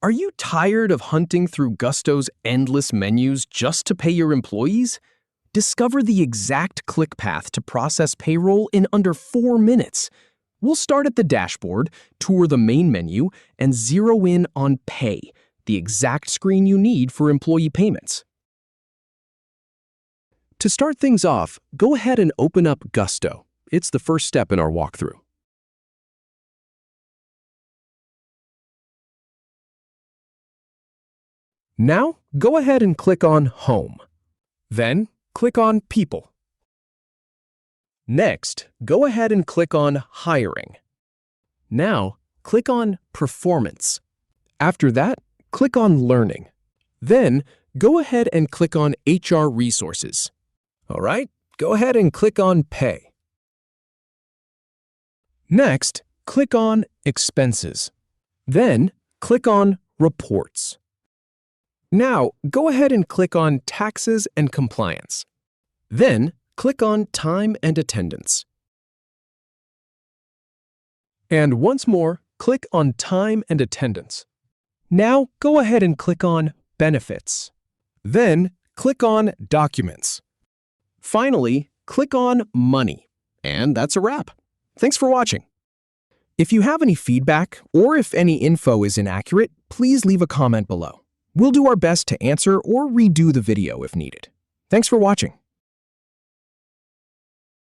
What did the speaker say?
Are you tired of hunting through Gusto's endless menus just to pay your employees? Discover the exact click path to process payroll in under 4 minutes. We'll start at the dashboard, tour the main menu, and zero in on Pay, the exact screen you need for employee payments. To start things off, go ahead and open up Gusto. It's the first step in our walkthrough. Now, go ahead and click on Home. Then, click on People. Next, go ahead and click on Hiring. Now, click on Performance. After that, click on Learning. Then, go ahead and click on HR Resources. All right, go ahead and click on Pay. Next, click on Expenses. Then, click on Reports. Now, go ahead and click on Taxes and Compliance. Then, click on Time and Attendance. And once more, click on Time and Attendance. Now, go ahead and click on Benefits. Then, click on Documents. Finally, click on Money. And that's a wrap. Thanks for watching. If you have any feedback or if any info is inaccurate, please leave a comment below. We'll do our best to answer or redo the video if needed. Thanks for watching.